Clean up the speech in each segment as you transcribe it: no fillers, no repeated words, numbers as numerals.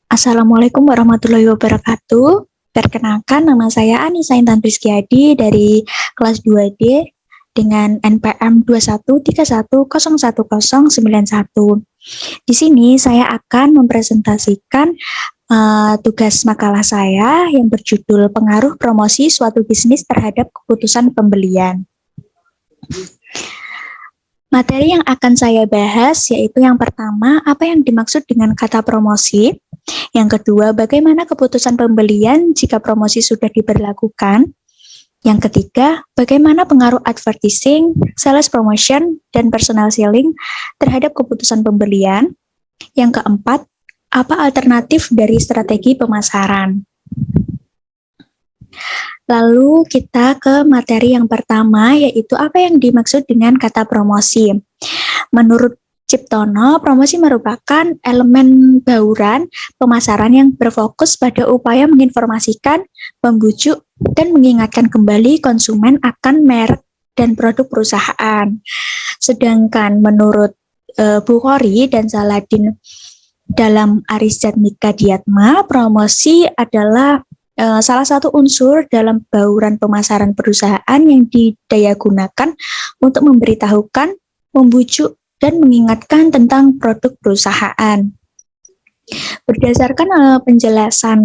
Assalamualaikum warahmatullahi wabarakatuh. Perkenalkan, nama saya Anissa Intan Rizkyadi dari kelas 2D dengan NPM 2131011091. Di sini saya akan mempresentasikan tugas makalah saya yang berjudul Pengaruh Promosi Suatu Bisnis Terhadap Keputusan Pembelian. Materi yang akan saya bahas yaitu yang pertama, apa yang dimaksud dengan kata promosi. Yang kedua, bagaimana keputusan pembelian jika promosi sudah diberlakukan. Yang ketiga, bagaimana pengaruh advertising, sales promotion, dan personal selling terhadap keputusan pembelian. Yang keempat, apa alternatif dari strategi pemasaran. Lalu kita ke materi yang pertama, yaitu apa yang dimaksud dengan kata promosi. Menurut Ciptono, promosi merupakan elemen bauran pemasaran yang berfokus pada upaya menginformasikan, membujuk, dan mengingatkan kembali konsumen akan merek dan produk perusahaan. Sedangkan menurut Bukhari dan Saladin dalam Arisatmika Diatma, promosi adalah salah satu unsur dalam bauran pemasaran perusahaan yang didayagunakan untuk memberitahukan, membujuk, dan mengingatkan tentang produk perusahaan. Berdasarkan penjelasan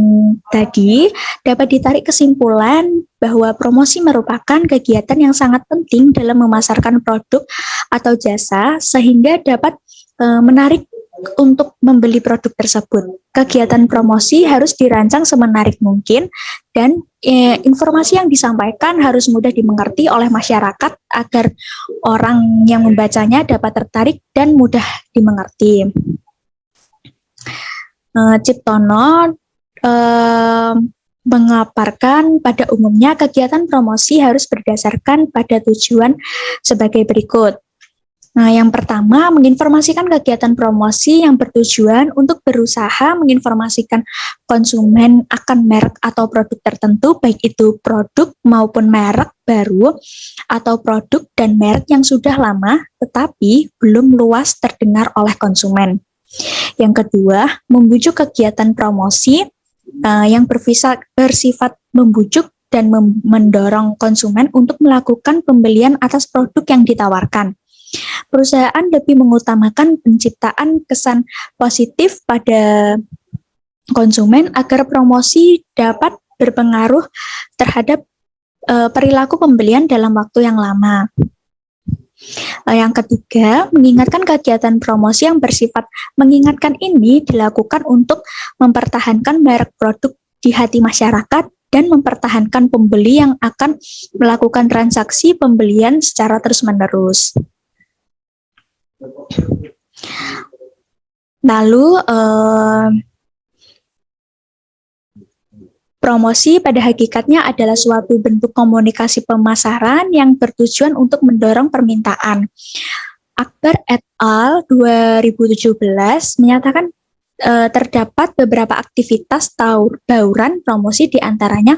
tadi, dapat ditarik kesimpulan bahwa promosi merupakan kegiatan yang sangat penting dalam memasarkan produk atau jasa sehingga dapat menarik untuk membeli produk tersebut. Kegiatan promosi harus dirancang semenarik mungkin dan informasi yang disampaikan harus mudah dimengerti oleh masyarakat agar orang yang membacanya dapat tertarik dan mudah dimengerti. Ciptono mengaparkan pada umumnya kegiatan promosi harus berdasarkan pada tujuan sebagai berikut. Nah, yang pertama, menginformasikan kegiatan promosi yang bertujuan untuk berusaha menginformasikan konsumen akan merek atau produk tertentu, baik itu produk maupun merek baru, atau produk dan merek yang sudah lama, tetapi belum luas terdengar oleh konsumen. Yang kedua, membujuk kegiatan promosi yang bersifat membujuk dan mendorong konsumen untuk melakukan pembelian atas produk yang ditawarkan. Perusahaan lebih mengutamakan penciptaan kesan positif pada konsumen agar promosi dapat berpengaruh terhadap perilaku pembelian dalam waktu yang lama. Yang ketiga, mengingatkan kegiatan promosi yang bersifat mengingatkan ini dilakukan untuk mempertahankan merek produk di hati masyarakat dan mempertahankan pembeli yang akan melakukan transaksi pembelian secara terus-menerus. Lalu promosi pada hakikatnya adalah suatu bentuk komunikasi pemasaran yang bertujuan untuk mendorong permintaan. Akbar et al. 2017 menyatakan terdapat beberapa aktivitas bauran promosi, diantaranya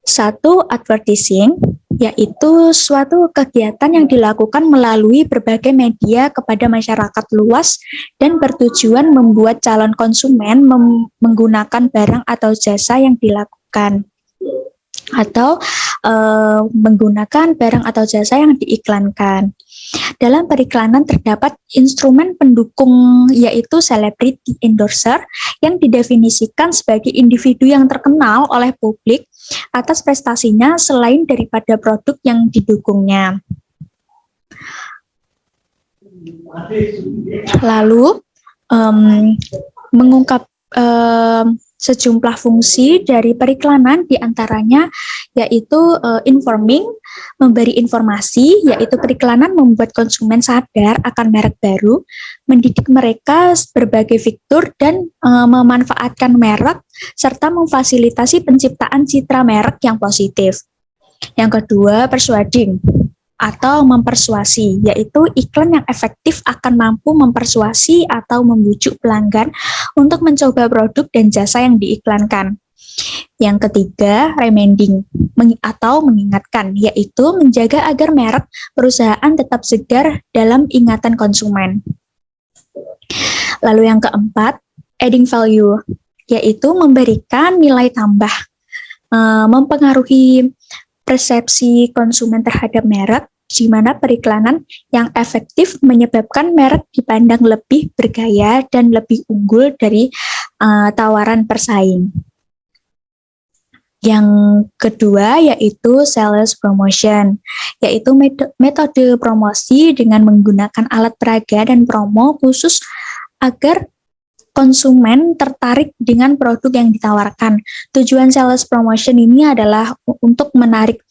1. Advertising, yaitu suatu kegiatan yang dilakukan melalui berbagai media kepada masyarakat luas dan bertujuan membuat calon konsumen menggunakan barang atau jasa yang dilakukan atau menggunakan barang atau jasa yang diiklankan. Dalam periklanan terdapat instrumen pendukung yaitu celebrity endorser yang didefinisikan sebagai individu yang terkenal oleh publik atas prestasinya selain daripada produk yang didukungnya. Lalu mengungkap sejumlah fungsi dari periklanan, diantaranya yaitu informing, memberi informasi, yaitu periklanan membuat konsumen sadar akan merek baru, mendidik mereka berbagai fitur dan memanfaatkan merek, serta memfasilitasi penciptaan citra merek yang positif. Yang kedua, persuading atau mempersuasi, yaitu iklan yang efektif akan mampu mempersuasi atau membujuk pelanggan untuk mencoba produk dan jasa yang diiklankan. Yang ketiga, reminding atau mengingatkan, yaitu menjaga agar merek perusahaan tetap segar dalam ingatan konsumen. Lalu yang keempat, adding value, yaitu memberikan nilai tambah, mempengaruhi persepsi konsumen terhadap merek, di mana periklanan yang efektif menyebabkan merek dipandang lebih bergaya dan lebih unggul dari tawaran persaing. Yang kedua yaitu sales promotion, yaitu metode promosi dengan menggunakan alat peraga dan promo khusus agar konsumen tertarik dengan produk yang ditawarkan. Tujuan sales promotion ini adalah untuk menarik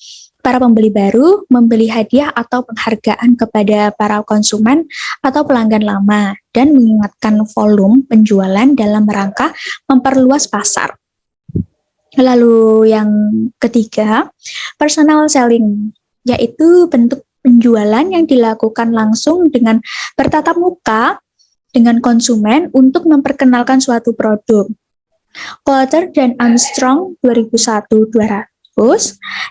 para pembeli baru, membeli hadiah atau penghargaan kepada para konsumen atau pelanggan lama, dan mengingatkan volume penjualan dalam rangka memperluas pasar. Lalu yang ketiga, personal selling, yaitu bentuk penjualan yang dilakukan langsung dengan bertatap muka dengan konsumen untuk memperkenalkan suatu produk. Coulter dan Armstrong 2001-200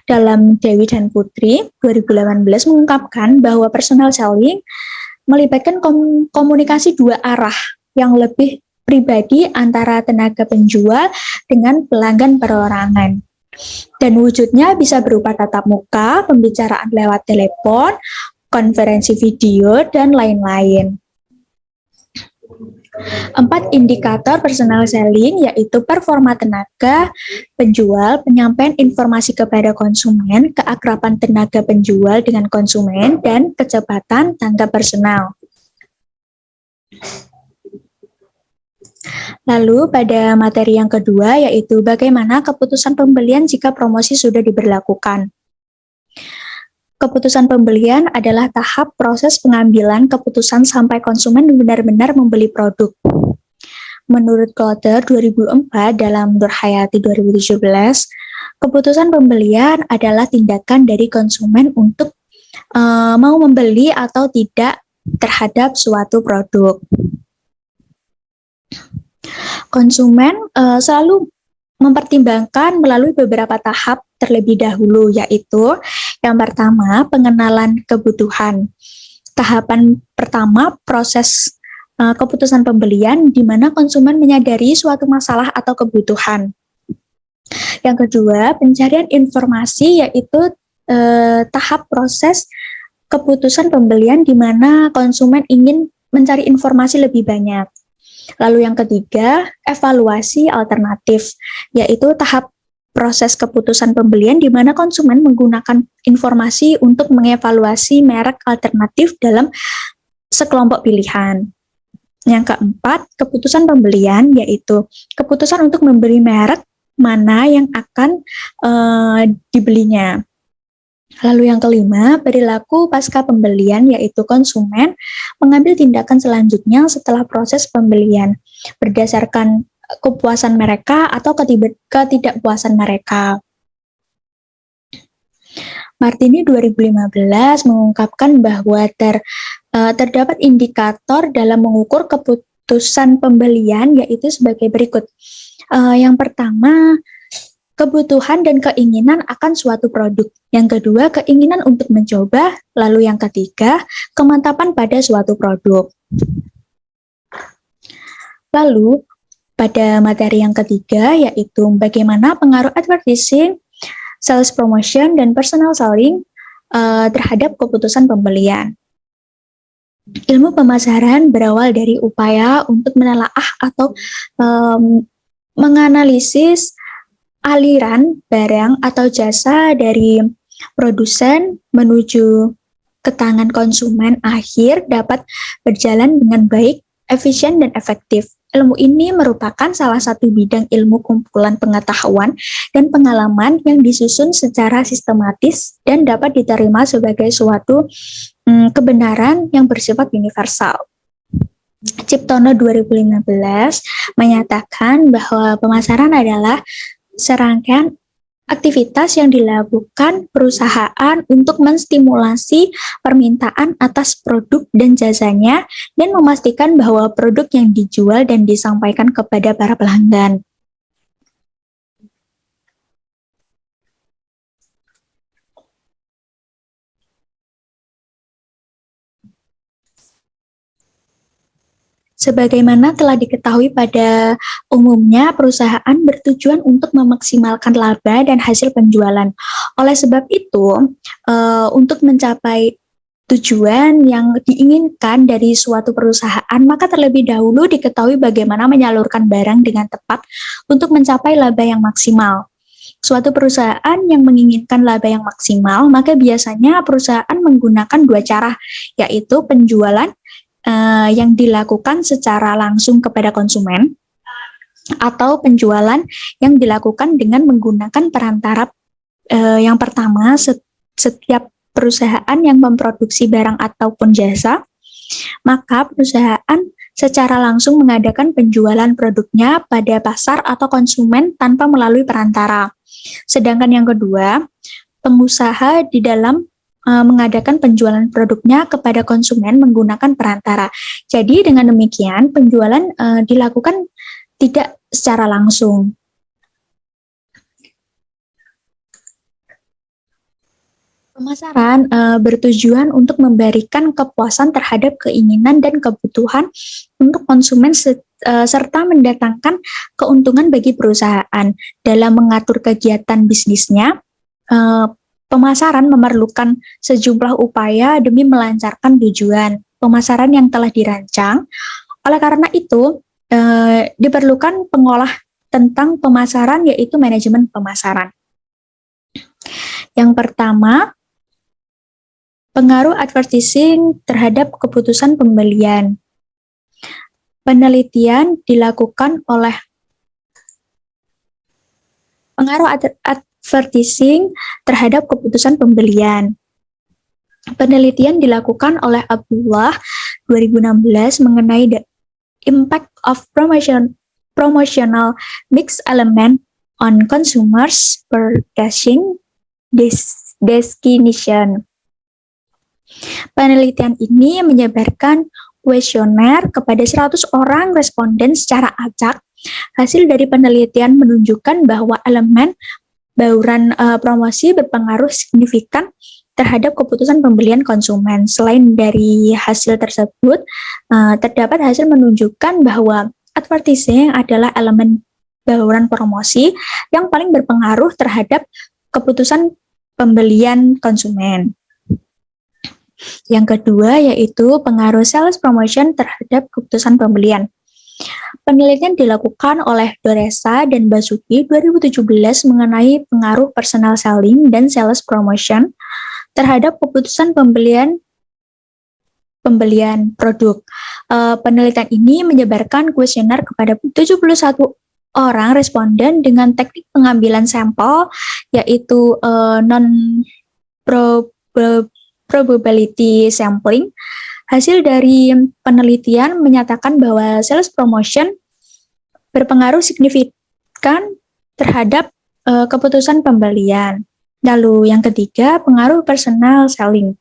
dalam Dewi dan Putri 2018 mengungkapkan bahwa personal selling melibatkan komunikasi dua arah yang lebih pribadi antara tenaga penjual dengan pelanggan perorangan. Dan wujudnya bisa berupa tatap muka, pembicaraan lewat telepon, konferensi video, dan lain-lain. 4 indikator personal selling yaitu performa tenaga penjual, penyampaian informasi kepada konsumen, keakraban tenaga penjual dengan konsumen, dan kecepatan tanggap personal. Lalu pada materi yang kedua yaitu bagaimana keputusan pembelian jika promosi sudah diberlakukan. Keputusan pembelian adalah tahap proses pengambilan keputusan sampai konsumen benar-benar membeli produk. Menurut Coulter 2004 dalam Nur Hayati 2017, keputusan pembelian adalah tindakan dari konsumen untuk mau membeli atau tidak terhadap suatu produk. Konsumen selalu mempertimbangkan melalui beberapa tahap terlebih dahulu, yaitu yang pertama, pengenalan kebutuhan. Tahapan pertama, proses keputusan pembelian di mana konsumen menyadari suatu masalah atau kebutuhan. Yang kedua, pencarian informasi, yaitu tahap proses keputusan pembelian di mana konsumen ingin mencari informasi lebih banyak. Lalu yang ketiga, evaluasi alternatif, yaitu tahap proses keputusan pembelian di mana konsumen menggunakan informasi untuk mengevaluasi merek alternatif dalam sekelompok pilihan. Yang keempat, keputusan pembelian, yaitu keputusan untuk membeli merek mana yang akan dibelinya. Lalu yang kelima, perilaku pasca pembelian, yaitu konsumen mengambil tindakan selanjutnya setelah proses pembelian berdasarkan kepuasan mereka atau ketidakpuasan mereka. Martini 2015 mengungkapkan bahwa terdapat indikator dalam mengukur keputusan pembelian, yaitu sebagai berikut. Yang pertama, kebutuhan dan keinginan akan suatu produk. Yang kedua, keinginan untuk mencoba. Lalu yang ketiga, kemantapan pada suatu produk. Lalu, pada materi yang ketiga, yaitu bagaimana pengaruh advertising, sales promotion, dan personal selling terhadap keputusan pembelian. Ilmu pemasaran berawal dari upaya untuk menelaah atau menganalisis aliran barang atau jasa dari produsen menuju ke tangan konsumen akhir dapat berjalan dengan baik, efisien, dan efektif. Ilmu ini merupakan salah satu bidang ilmu kumpulan pengetahuan dan pengalaman yang disusun secara sistematis dan dapat diterima sebagai suatu kebenaran yang bersifat universal. Ciptono 2015 menyatakan bahwa pemasaran adalah serangkaian aktivitas yang dilakukan perusahaan untuk menstimulasi permintaan atas produk dan jasanya dan memastikan bahwa produk yang dijual dan disampaikan kepada para pelanggan. Sebagaimana telah diketahui pada umumnya, perusahaan bertujuan untuk memaksimalkan laba dan hasil penjualan. Oleh sebab itu, untuk mencapai tujuan yang diinginkan dari suatu perusahaan, maka terlebih dahulu diketahui bagaimana menyalurkan barang dengan tepat untuk mencapai laba yang maksimal. Suatu perusahaan yang menginginkan laba yang maksimal, maka biasanya perusahaan menggunakan dua cara, yaitu penjualan yang dilakukan secara langsung kepada konsumen atau penjualan yang dilakukan dengan menggunakan perantara. Yang pertama, setiap perusahaan yang memproduksi barang ataupun jasa, maka perusahaan secara langsung mengadakan penjualan produknya pada pasar atau konsumen tanpa melalui perantara. Sedangkan yang kedua, pengusaha di dalam mengadakan penjualan produknya kepada konsumen menggunakan perantara. Jadi dengan demikian penjualan dilakukan tidak secara langsung. Pemasaran bertujuan untuk memberikan kepuasan terhadap keinginan dan kebutuhan untuk konsumen serta mendatangkan keuntungan bagi perusahaan. Dalam mengatur kegiatan bisnisnya, pemasaran memerlukan sejumlah upaya demi melancarkan tujuan pemasaran yang telah dirancang. Oleh karena itu, diperlukan pengolah tentang pemasaran, yaitu manajemen pemasaran. Yang pertama, pengaruh advertising terhadap keputusan pembelian. Penelitian dilakukan oleh pengaruh advertising terhadap keputusan pembelian. Penelitian dilakukan oleh Abdullah 2016 mengenai the impact of promotional mix element on consumers purchasing destination. Penelitian ini menyebarkan kuesioner kepada 100 orang responden secara acak. Hasil dari penelitian menunjukkan bahwa elemen bauran promosi berpengaruh signifikan terhadap keputusan pembelian konsumen. Selain dari hasil tersebut, terdapat hasil menunjukkan bahwa advertising adalah elemen bauran promosi yang paling berpengaruh terhadap keputusan pembelian konsumen. Yang kedua yaitu pengaruh sales promotion terhadap keputusan pembelian. Penelitian dilakukan oleh Doresa dan Basuki 2017 mengenai pengaruh personal selling dan sales promotion terhadap keputusan pembelian produk. Penelitian ini menyebarkan kuesioner kepada 71 orang responden dengan teknik pengambilan sampel, yaitu non-probability sampling. Hasil dari penelitian menyatakan bahwa sales promotion berpengaruh signifikan terhadap keputusan pembelian. Lalu yang ketiga, pengaruh personal selling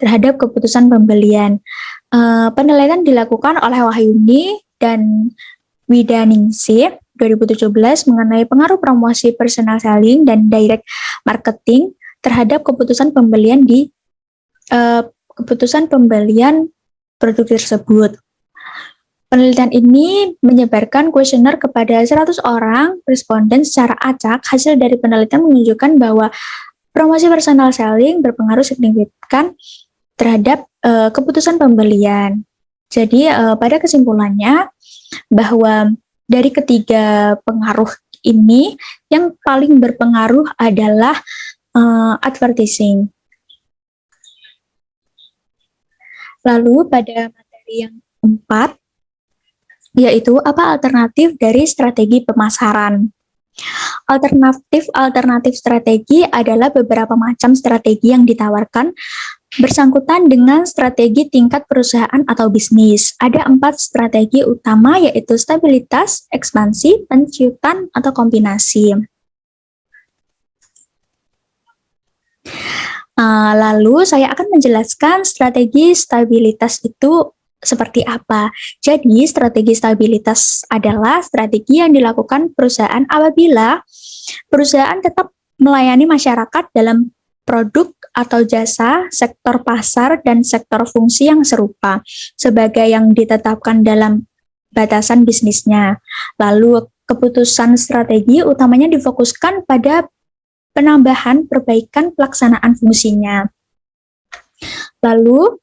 terhadap keputusan pembelian. Penelitian dilakukan oleh Wahyuni dan Widaningsih 2017 mengenai pengaruh promosi personal selling dan direct marketing terhadap keputusan pembelian produk tersebut. Penelitian ini menyebarkan kuesioner kepada 100 orang responden secara acak. Hasil dari penelitian menunjukkan bahwa promosi personal selling berpengaruh signifikan terhadap keputusan pembelian. Jadi pada kesimpulannya bahwa dari ketiga pengaruh ini yang paling berpengaruh adalah advertising. Lalu pada materi yang keempat, yaitu apa alternatif dari strategi pemasaran. Alternatif strategi adalah beberapa macam strategi yang ditawarkan bersangkutan dengan strategi tingkat perusahaan atau bisnis. Ada 4 strategi utama, yaitu stabilitas, ekspansi, penciutan, atau kombinasi. Lalu saya akan menjelaskan strategi stabilitas itu seperti apa. Jadi strategi stabilitas adalah strategi yang dilakukan perusahaan apabila perusahaan tetap melayani masyarakat dalam produk atau jasa, sektor pasar, dan sektor fungsi yang serupa sebagai yang ditetapkan dalam batasan bisnisnya. Lalu keputusan strategi utamanya difokuskan pada penambahan perbaikan pelaksanaan fungsinya. Lalu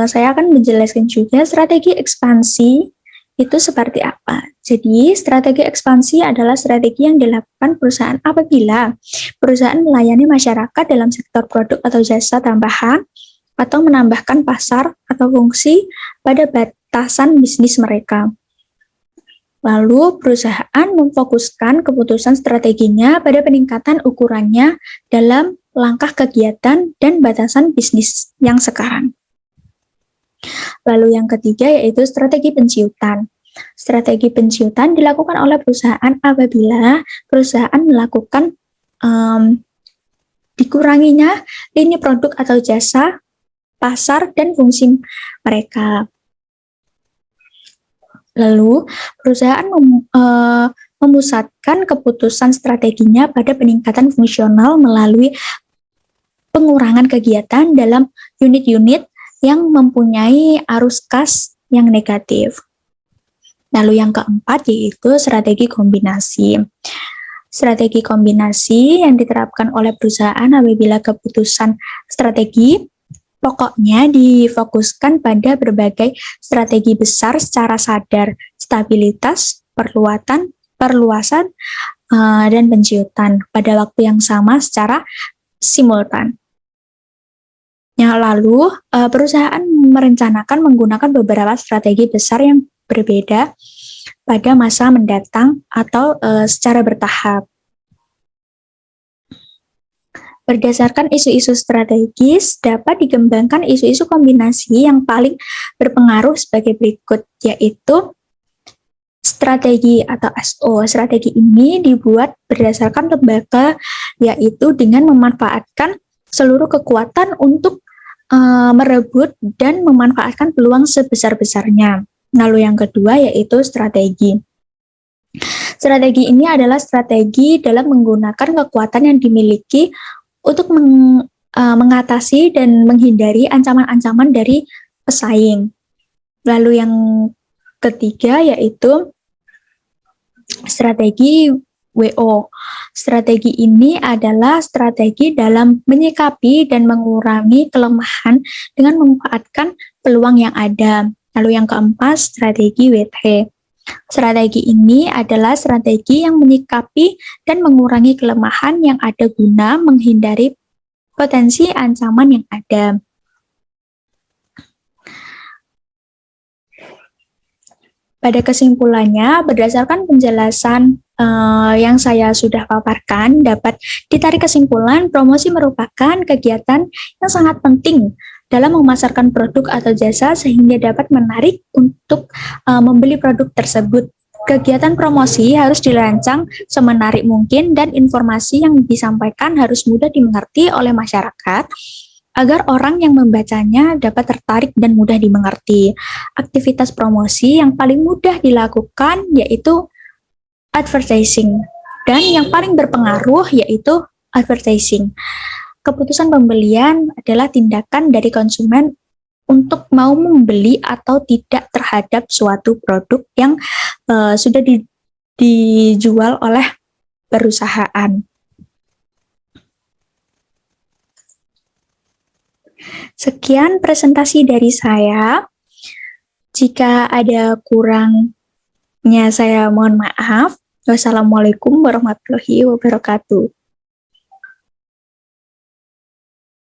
saya akan menjelaskan juga strategi ekspansi itu seperti apa. Jadi, strategi ekspansi adalah strategi yang dilakukan perusahaan apabila perusahaan melayani masyarakat dalam sektor produk atau jasa tambahan atau menambahkan pasar atau fungsi pada batasan bisnis mereka. Lalu, perusahaan memfokuskan keputusan strateginya pada peningkatan ukurannya dalam langkah kegiatan dan batasan bisnis yang sekarang. Lalu yang ketiga yaitu strategi pensiutan. Strategi pensiutan dilakukan oleh perusahaan apabila perusahaan melakukan dikuranginya lini produk atau jasa, pasar, dan fungsi mereka. Lalu perusahaan memusatkan keputusan strateginya pada peningkatan fungsional melalui pengurangan kegiatan dalam unit-unit yang mempunyai arus kas yang negatif. Lalu yang keempat yaitu strategi kombinasi. Strategi kombinasi yang diterapkan oleh perusahaan apabila keputusan strategi pokoknya difokuskan pada berbagai strategi besar secara sadar, stabilitas, perluasan, dan pensiutan pada waktu yang sama secara simultan. Yang lalu, perusahaan merencanakan menggunakan beberapa strategi besar yang berbeda pada masa mendatang atau secara bertahap. Berdasarkan isu-isu strategis, dapat dikembangkan isu-isu kombinasi yang paling berpengaruh sebagai berikut, yaitu strategi atau SO. Strategi ini dibuat berdasarkan lembaga, yaitu dengan memanfaatkan seluruh kekuatan untuk merebut dan memanfaatkan peluang sebesar-besarnya. Lalu yang kedua yaitu strategi. Strategi ini adalah strategi dalam menggunakan kekuatan yang dimiliki untuk mengatasi dan menghindari ancaman-ancaman dari pesaing. Lalu yang ketiga yaitu strategi WO. Strategi ini adalah strategi dalam menyikapi dan mengurangi kelemahan dengan memanfaatkan peluang yang ada. Lalu yang keempat, strategi WT. Strategi ini adalah strategi yang menyikapi dan mengurangi kelemahan yang ada guna menghindari potensi ancaman yang ada. Pada kesimpulannya, berdasarkan penjelasan yang saya sudah paparkan, dapat ditarik kesimpulan promosi merupakan kegiatan yang sangat penting dalam memasarkan produk atau jasa sehingga dapat menarik untuk membeli produk tersebut. Kegiatan promosi harus dirancang semenarik mungkin dan informasi yang disampaikan harus mudah dimengerti oleh masyarakat agar orang yang membacanya dapat tertarik dan mudah dimengerti. Aktivitas promosi yang paling mudah dilakukan yaitu advertising, dan yang paling berpengaruh yaitu advertising. Keputusan pembelian adalah tindakan dari konsumen untuk mau membeli atau tidak terhadap suatu produk yang sudah dijual oleh perusahaan. Sekian presentasi dari saya. Jika ada kurangnya saya mohon maaf. Wassalamualaikum warahmatullahi wabarakatuh.